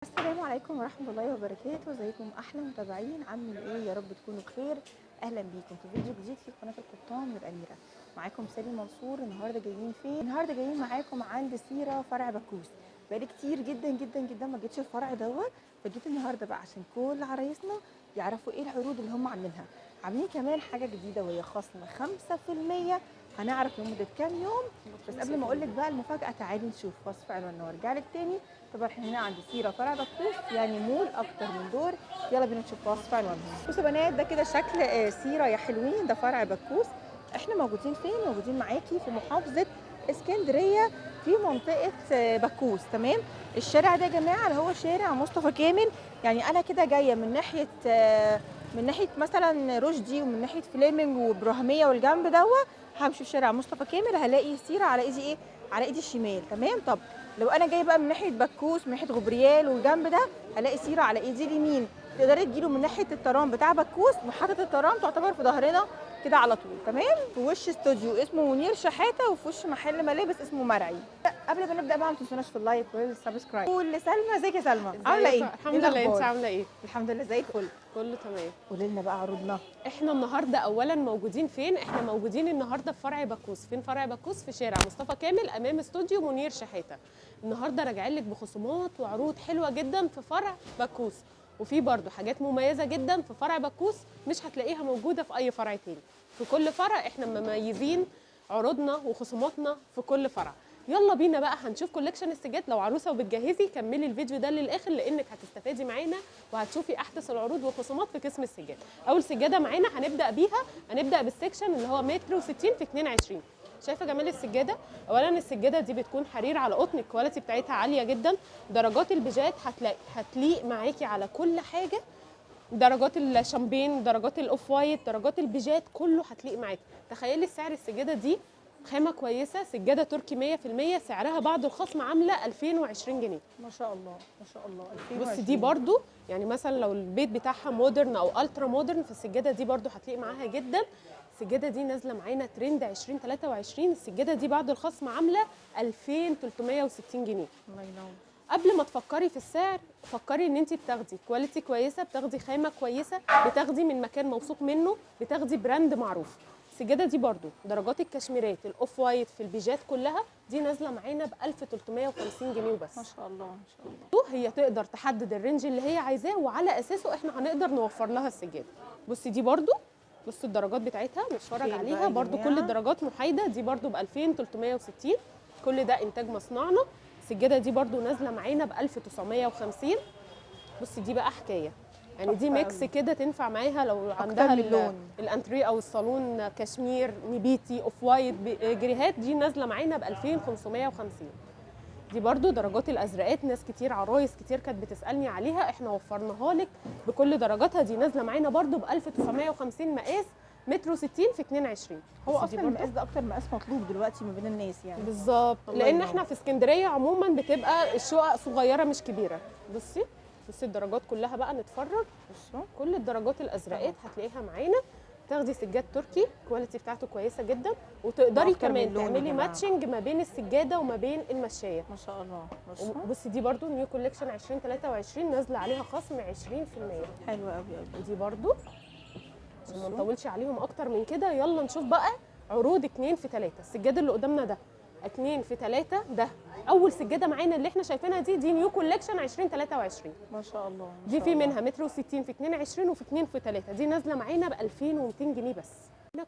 السلام عليكم ورحمة الله وبركاته. ازيكم احلى متابعين؟ عاملين ايه؟ يا رب تكونوا بخير. اهلا بيكم في فيديو جديد في قناة القبطان والاميرة. معاكم سالي منصور. النهارده جايين فين؟ النهارده جايين معاكم عند سيرة فرع بكوس. بقالي كتير جدا جدا جدا ما جيتش الفرع دوت، فجيت النهارده بقى عشان كل عرايسنا يعرفوا ايه العروض اللي هم عاملينها. عاملين كمان حاجة جديدة وهي خصم 5%. هنعرف لمدة كام يوم. بس قبل ما اقول لك بقى المفاجأة، تعالي نشوف وصف عنواننا وارجع لك تاني. طبعا احنا هنا عند سيرة فرع بكوس، يعني مول اكتر من دور. يلا بينا نشوف وصف عنوانهم. بصوا يا بنات، ده كده شكل سيرة يا حلوين. ده فرع بكوس. احنا موجودين فين؟ موجودين معاكي في محافظة اسكندرية، في منطقة بكوس. تمام. الشارع ده يا جماعة اللي هو شارع مصطفى كامل. يعني انا كده جاية من ناحية مثلا رشدي، ومن ناحية فليمنج وابراهيمية والجنب دوت. همشي في شارع مصطفى كامل هلاقي سيرة على ايدي ايه؟ على ايدي الشمال. تمام. طب لو انا جاي بقى من ناحيه بكوس، من ناحيه غبريال والجنب ده، هلاقي سيره على ايدي اليمين. تقدري تجيله من ناحيه الترام بتاع بكوس. محطه الترام تعتبر في ظهرنا كده على طول. تمام. في وش استوديو اسمه منير شحاته، وفي وش محل ملابس اسمه مرعي. قبل ما نبدا بقى، ما تنسوناش في اللايك والسبسكرايب. قول لسلمى. ازيك يا سلمى؟ عامله ازيك؟ ايه؟ ايه الحمد لله. انت الاخبار؟ عامله ايه؟ الحمد لله زي الفل. كله تمام. قولي لنا بقى عروضنا. احنا النهارده اولا موجودين فين؟ احنا موجودين النهارده في فرع بكوس. فين فرع بكوس؟ في شارع مصطفى كامل امام استوديو منير شحاته. النهارده راجعين لك بخصومات وعروض حلوه جدا في فرع بكوس، وفي برضو حاجات مميزه جدا في فرع بكوس مش هتلاقيها موجوده في اي فرع تاني. في كل فرع احنا مميزين عروضنا وخصوماتنا في كل فرع. يلا بينا بقى هنشوف كولكشن السجاد. لو عروسه وبتجهزي كملي الفيديو ده للاخر، لانك هتستفادي معانا وهتشوفي احدث العروض والخصومات في قسم السجاد. اول سجاده معانا هنبدا بيها، هنبدا بالسكشن اللي هو متر و60 في 22. شايفه جمال السجاده؟ اولا السجاده دي بتكون حرير على قطن، الكواليتي بتاعتها عاليه جدا. درجات البيجات هتليق معاكي على كل حاجه. درجات الشامبين، درجات الاوف وايت، درجات البيجات، كله هتليق معاكي. تخيلي سعر السجاده دي، خامه كويسه، سجاده تركي 100%، سعرها بعد الخصم عامله 2020 جنيه. ما شاء الله ما شاء الله. بص دي 2020. برضو يعني مثلا لو البيت بتاعها مودرن او الترا مودرن، فالسجاده دي برضو هتليق معاها جدا. السجاده دي نازله معانا ترند 2023. السجاده دي بعد الخصم عامله 2360 جنيه. الله ينور. قبل ما تفكري في السعر، فكري ان انت بتاخدي كواليتي كويسه، بتاخدي خامه كويسه، بتاخدي من مكان موثوق منه، بتاخدي براند معروف. السجاده دي برضو درجات الكشميرات الاوف وايت في البيجات كلها دي نازله معانا ب 1350 جنيه وبس. ما شاء الله ما شاء الله. هي تقدر تحدد الرينج اللي هي عايزاه، وعلى اساسه احنا هنقدر نوفر لها السجاده. بصي دي برضو، بصي الدرجات بتاعتها نتفرج عليها برضو. كل الدرجات محايده. دي برضو ب 2360. كل ده انتاج مصنعنا. السجاده دي برضو نازله معانا ب 1950. بصي دي بقى حكايه، يعني دي ميكس كده تنفع معاها لو عندها الانتريه او الصالون، كشمير، نبيتي، اوف وايت، جريهات. دي نازله معانا ب 2550. دي برضو درجات الازرقات، ناس كتير عرايس كتير كانت بتسالني عليها، احنا وفرناها لك بكل درجاتها. دي نازله معانا برضو ب 1950، مقاس متر و60 في 22. هو اصلا المقاس ده اكتر مقاس مطلوب دلوقتي ما بين الناس يعني. بالظبط، لان احنا في اسكندريه عموما بتبقى الشقق صغيره مش كبيره. بصي الدرجات كلها بقى نتفرج. بصوا كل الدرجات الازرقات هتلاقيها معانا. تاخدي سجاد تركي، الكواليتي بتاعته كويسه جدا، وتقدري كمان تعملي ماتشنج ما بين السجاده وما بين المشايه. ما شاء الله. بصي دي برضو نيو كوليكشن 2023 نازله عليها خصم 20%. حلوه قوي قوي. دي برضو عشان ما نطولش عليهم اكتر من كده، يلا نشوف بقى عروض 2 في 3. السجاد اللي قدامنا ده 2 في 3. ده اول سجاده معانا اللي احنا شايفينها دي نيو كوليكشن 2023. ما شاء الله. دي في منها متر و60 في 22 وفي 2 في 3. دي نازله معانا ب 2200 جنيه بس.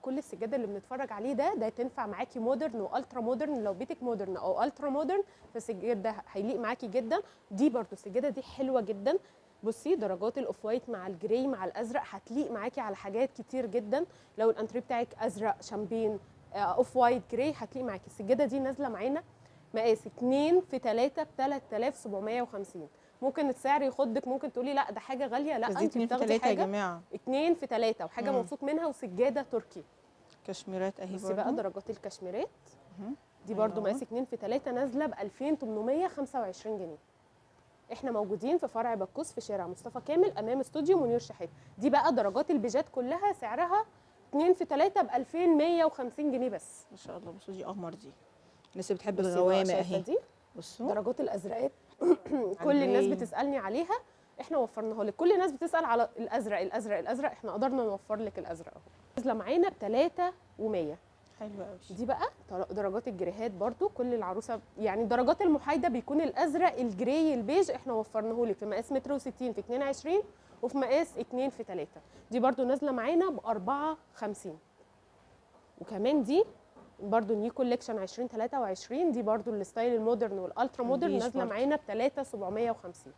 كل السجاده اللي بنتفرج عليه ده تنفع معاكي مودرن والترا مودرن. لو بيتك مودرن او الترا مودرن فالسجاد ده هيليق معاكي جدا. دي برضو السجاده دي حلوه جدا. بصي درجات الاوف وايت مع الجراي مع الازرق هتليق معاكي على حاجات كتير جدا. لو الانتريه بتاعك ازرق شامبين اوف وايت جراي هتليق معاكي. السجاده دي نازله معانا مقاس 2 في 3 ب 3750. ممكن السعر يخضك، ممكن تقولي لا ده حاجه غاليه. لا انت بتاخدي حاجه يا جماعه 2 في 3 وحاجه موثوق منها، وسجاده تركي. كشميرات اهي بصي بقى درجات الكشميرات دي برضو مقاس 2 في 3 نازله ب 2825 جنيه. احنا موجودين في فرع بكوس في شارع مصطفى كامل امام استوديو منير شحات. دي بقى درجات البيجات كلها سعرها 2 في 3 ب 2150 جنيه بس. ما شاء الله. بصوا دي قمر. دي الناس اللي بتحب الغوامق اهي. دي بصوا درجات الازرقات كل الناس الجراي. بتسالني عليها، احنا وفرناها لك. كل الناس بتسال على الازرق الازرق الازرق، احنا قدرنا نوفر لك الازرق اهو. نازله معانا ب 3 و100. حلو قوي. دي بقى درجات الجريهات برضو، كل العروسه يعني درجات المحايده بيكون الازرق الجراي البيج، احنا وفرناه لك في مقاس متر و60 في 22 وفي مقاس 2 في 3. دي برضو نازله معانا ب 54. وكمان دي برضو نيو كوليكشن 2023، دي برضو الستايل المودرن والالترا مودرن، البيج نازله برضو. معانا ب 3750.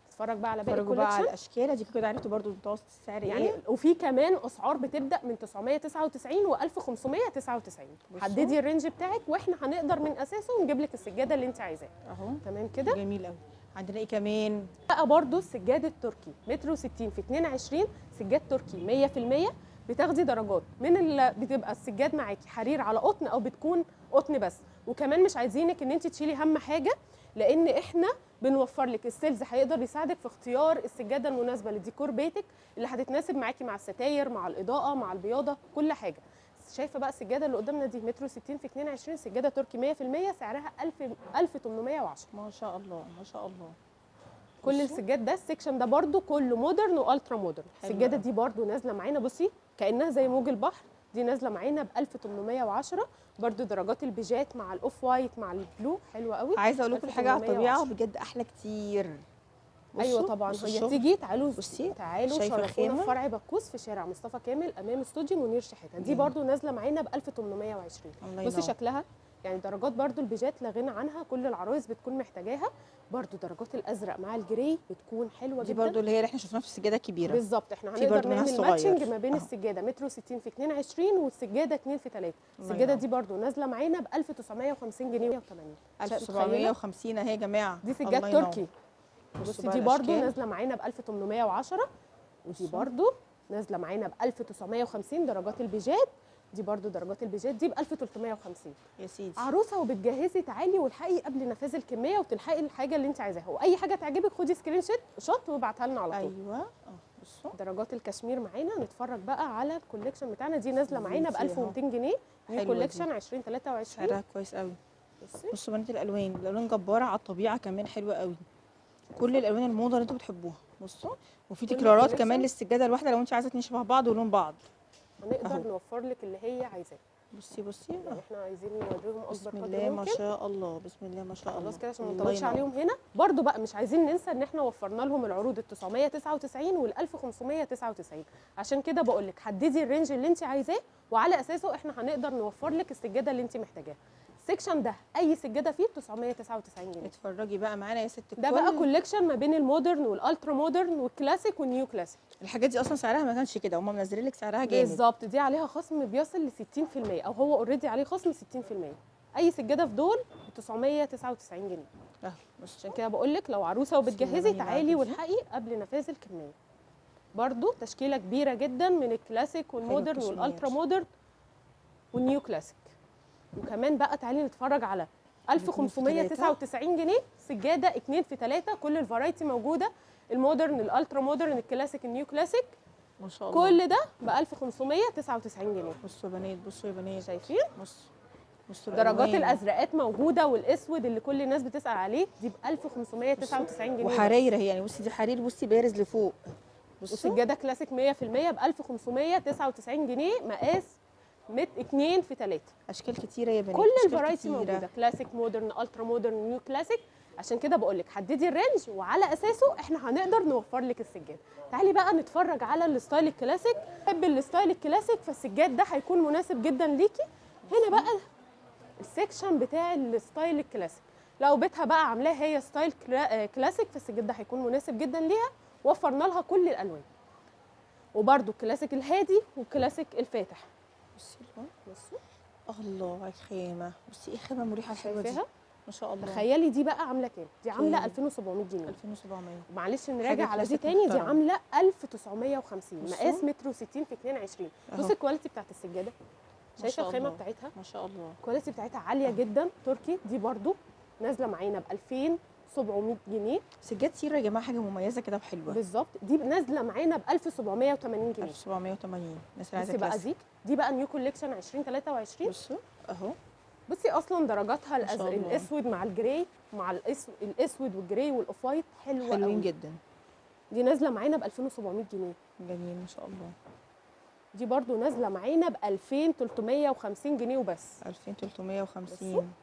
اتفرج بقى على باقي اتفرجوا بقى على الكوليكشن. الاشكال دي كده، عرفتوا برضو متوسط السعر يعني ايه. وفي كمان اسعار بتبدا من 999 و 1599. بصوا. حددي الرينج بتاعك واحنا هنقدر من اساسه نجيب لك السجاده اللي انت عايزاها. اهو تمام كده. جميل قوي. عندنا ايه كمان؟ بقى برضو السجاد التركي متر و60 في 22، سجاد تركي 100%. بتاخدي درجات من بتبقى السجاد معاكي حرير على قطن او بتكون قطن بس. وكمان مش عايزينك ان انت تشيلي هم حاجه، لان احنا بنوفر لك السيلز هيقدر يساعدك في اختيار السجاده المناسبه لديكور بيتك، اللي هتتناسب معاكي مع الستاير مع الاضاءه مع البياضه كل حاجه. شايفه بقى السجاده اللي قدامنا دي متر و60 في 22، سجاده تركي 100%، سعرها 1810. ما شاء الله ما شاء الله. كل بصوا. السجاد ده السكشن ده برده كله مودرن والترا مودرن. حلو السجاده قوي. دي برده نازله معانا، بصي كانها زي موج البحر. دي نازله معانا ب 1810. برده درجات البيجات مع الاوف وايت مع البلو حلوه قوي. عايزه اقول لكم الحاجه على الطبيعه 1810. بجد احلى كتير. ايوه بصوا، طبعا. بصوا هي الشغل. تيجي تعالوا بصي، تعالوا شايفة شرفونا الخامة؟ في فرع بكوس في شارع مصطفى كامل امام استوديو منير شحاته. دي جميل. برده نازله معانا ب 1820. الله بصي ينور. شكلها، يعني درجات برده البيجات لا غنى عنها، كل العرايس بتكون محتاجاها. برده درجات الازرق مع الجراي بتكون حلوه دي جدا. برضو اللي هي اللي احنا شفناها في السجاده الكبيره. بالظبط. احنا في هنقدر برضو منها نعمل الصغير. ماتشنج ما بين أهو. السجاده متر و60 في 22 والسجاده 2 في 3. الله السجاده ينور. دي برضو نازله معانا ب 1950 جنيه و80. 1750 اهي يا جماعه. دي الله سجاد ينور. تركي. بصوا بصي بقى دي برضو الأشكال. نازله معانا ب 1810. ودي بصوا. برضو نازله معانا ب 1950 درجات البيجات. دي برضو درجات البيجات دي ب 1350. يا سيدي. عروسه وبتجهزي تعالي والحقي قبل نفاذ الكميه وتلحقي الحاجه اللي انت عايزاها، واي حاجه تعجبك خدي سكرين شوت وابعتها لنا على طول. ايوه بصوا. درجات الكشمير معانا. نتفرج بقى على الكوليكشن بتاعنا. دي نازله معانا ب زيتي أهو. 1200 جنيه. حلوة نيو دي. كوليكشن 2023. سعرها كويس قوي. بصي بصوا بنات الالوان جباره على الطبيعه كمان حلوه قوي. كل الالوان الموضه اللي انتوا بتحبوها. بصوا. وفي كل تكرارات collection. كمان للسجاده الواحده لو انت عايزه اتنين شبه بعض ولون بعض. هنقدر أهو. نوفر لك اللي هي عايزاه. بصي بصي. يعني احنا عايزين نوريهم اكبر بسم قدر الله ما ممكن. شاء الله. بسم الله ما شاء الله. خلاص كده عشان ما الله نطولش ينور. عليهم هنا. برضو بقى مش عايزين ننسى ان احنا وفرنا لهم العروض ال 999 وال 1599. عشان كده بقول لك حددي الرينج اللي انت عايزاه وعلى اساسه احنا هنقدر نوفر لك السجاده اللي انت محتاجاها. السكشن ده اي سجاده فيه ب 999 جنيه. اتفرجي بقى معانا يا ست الكل. ده بقى كوليكشن ما بين المودرن والالترا مودرن والكلاسيك والنيو كلاسيك. الحاجات دي اصلا سعرها ما كانش كده، هم منزلين لك سعرها جامد. بالظبط. دي عليها خصم بيصل ل 60%، او هو اوريدي عليه خصم 60%. اي سجاده في دول ب 999 جنيه. بصوا. عشان كده بقول لك لو عروسه وبتجهزي اللبني تعالي العادي. والحقي قبل نفاذ الكميه. برضو تشكيله كبيره جدا من الكلاسيك والمودرن الكشمير. والالترا مودرن والنيو كلاسيك. وكمان بقى تعالي نتفرج على 1599 جنيه سجاده 2 في 3. كل الفرايتي موجوده، المودرن الالترا مودرن الكلاسيك النيو كلاسيك. ما شاء الله. كل ده ب 1599 جنيه. بصوا يا بنات، بصوا يا بنات. شايفين بصوا درجات الألوان. الازرقات موجوده والاسود اللي كل الناس بتسال عليه دي ب 1599 جنيه. وحراير اهي، يعني بصي دي حرير، بصي بارز لفوق. بصوا. وسجاده كلاسيك 100% ب 1599 جنيه مقاس 2 في 3. اشكال كتيره يا بنات. كل أشكال الفرايتي كتيرة. موجوده، كلاسيك مودرن الترا مودرن نيو كلاسيك. عشان كده بقول لك حددي الرينج وعلى اساسه احنا هنقدر نوفر لك السجاد. تعالي بقى نتفرج على الستايل الكلاسيك. تحب الستايل الكلاسيك فالسجاد ده هيكون مناسب جدا ليكي. هنا بقى السكشن بتاع الستايل الكلاسيك. لو بيتها بقى عاملاه هي ستايل كلاسيك فالسجاد ده هيكون مناسب جدا ليها. وفرنا لها كل الالوان. وبرده الكلاسيك الهادي والكلاسيك الفاتح. بصي الألوان. بصوا الله على الخامه. بصي ايه الخامه المريحه الحلوه دي. شايفاها؟ ما شاء الله. تخيلي دي بقى عامله كام؟ دي عامله كام؟ 2700 جنيه. 2700. معلش نراجع حاجة على دي كلاسيك تاني. دي محترم. عامله 1950 بصوا. مقاس متر و60 في 22. أهو. بصي الكواليتي بتاعت السجاده. ما شايفه شاء الخامه الله. بتاعتها؟ ما شاء الله. الكواليتي بتاعتها عاليه جدا تركي. دي برضو نازله معانا ب 2700 جنيه سجاد سيره يا جماعه، حاجه مميزه كده وحلوه. بالظبط. دي نازله معانا ب 1780 جنيه. 1780. الناس اللي عايزه بصي بقى كلاسيك. دي بقى نيو كوليكشن 2023. بصوا اهو. بصي اصلا درجاتها ما شاء الله. الاسود مع الجراي، مع الاسود والجراي والاوف وايت حلوه حلوين قوي. جدا. دي نازله معانا ب 2700 جنيه. جميل ما شاء الله. دي برضو نازله معانا ب 2350 جنيه وبس. 2350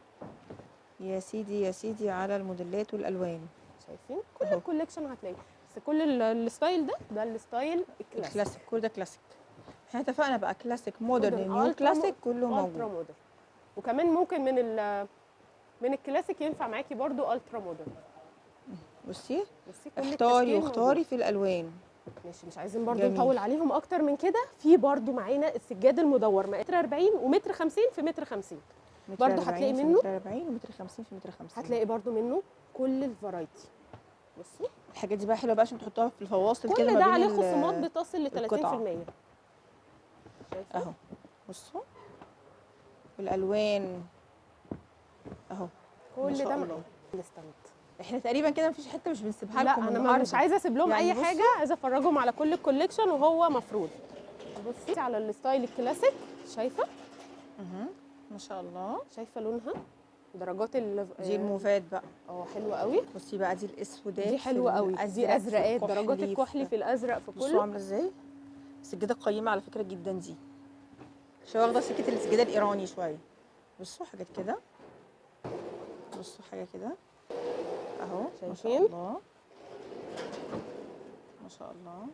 يا سيدي يا سيدي على الموديلات والالوان. شايفين كل أهو. الكوليكشن هتلاقيه، بس كل الستايل ده الستايل الكلاسيك. الكلاسيك كل ده كلاسيك. احنا اتفقنا بقى كلاسيك مودرن مودرن، نيو ألترا كلاسيك كله الترا موجود. مودرن. وكمان ممكن من الكلاسيك ينفع معاكي برضو الترا مودرن. بصي بصي كل اختاري التشكيل واختاري موجود. في الالوان. ماشي، مش عايزين برضو جميل. نطول عليهم اكتر من كده. في برضو معانا السجاد المدور متر 40 ومتر 50 في متر 50. متر برضو 40 هتلاقي في منه، متر 40 ومتر 50 في متر 50. هتلاقي برضو منه كل الفرايتي. بصي الحاجات دي بقى حلوه بقى عشان تحطها في الفواصل كده كل ما ده بين عليه خصومات بتصل ل 30%. القطع. شايفة؟ اهو بصوا والالوان اهو. ما كل شاء ده الله. معانا الاستند. احنا تقريبا كده مفيش حته مش بنسيبها لا لكم انا النهارده. مش عايزه اسيب لهم يعني اي بصوا. حاجه، عايزه افرجهم على كل الكوليكشن وهو مفروض. بصي على الستايل الكلاسيك، شايفه ما شاء الله. شايفه لونها، درجات دي الموفات بقى. حلوه قوي. بصي بقى دي الاسودات دي حلوه في قوي، الأزرق، دي ازرقات، في درجات الكحلي في الازرق في بصوا كله. عامله ازاي. السجاده قيمه على فكره جدا دي، شويه واخده سكه السجاده الايراني شويه. بصوا حاجات كده، بصوا حاجه كده اهو. ما شاء شايفين؟ الله ما شاء الله.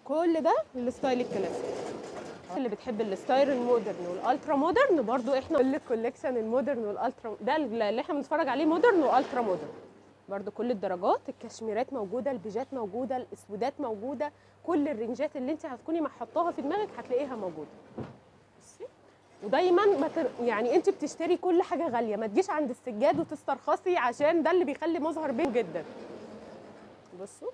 كل ده الستايل الكلاسيك. اللي بتحب الستايل المودرن والالترا مودرن، برضو احنا كل الكوليكشن المودرن والالترا ده اللي احنا بنتفرج عليه مودرن والترا مودرن. برضو كل الدرجات، الكشميرات موجوده، البيجات موجوده، الاسودات موجوده، كل الرنجات اللي انت هتكوني محطاها في دماغك هتلاقيها موجوده. بصي ودايما يعني انت بتشتري كل حاجه غاليه، ما تجيش عند السجاد وتسترخصي، عشان ده اللي بيخلي مظهر بيه جدا. بصوا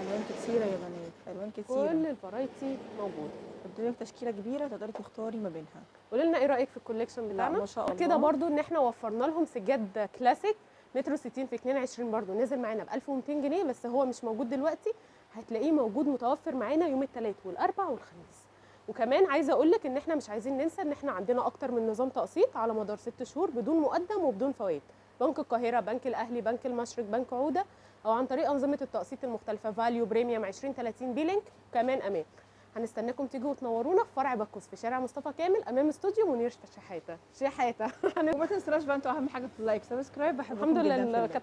الوان كتيره يا بنات، الوان كتيره. كل الفرايتي موجوده. قدامك تشكيله كبيره تقدري تختاري ما بينها. قولي لنا ايه رايك في الكوليكشن بتاعنا. ما شاء الله. كده برضو ان احنا وفرنا لهم سجاد كلاسيك متر 60 في 22 برضو نازل معانا ب 1200 جنيه، بس هو مش موجود دلوقتي، هتلاقيه موجود متوفر معانا يوم الثلاث والاربع والخميس. وكمان عايزه اقول لك ان احنا مش عايزين ننسى ان احنا عندنا اكتر من نظام تقسيط على مدار 6 شهور بدون مقدم وبدون فوائد. بنك القاهره، بنك الاهلي، بنك المشرق، بنك عوده، او عن طريق انظمه التقسيط المختلفه فاليو، بريميوم، 20 30 بيلينك، كمان امان. هنستناكم تيجوا وتنورونا في فرع بكوس في شارع مصطفى كامل امام استوديو منير شحاته. وما تنسوش بقى انتوا اهم حاجه في اللايك سبسكرايب. بحبكم الحمد جدا في لله الله.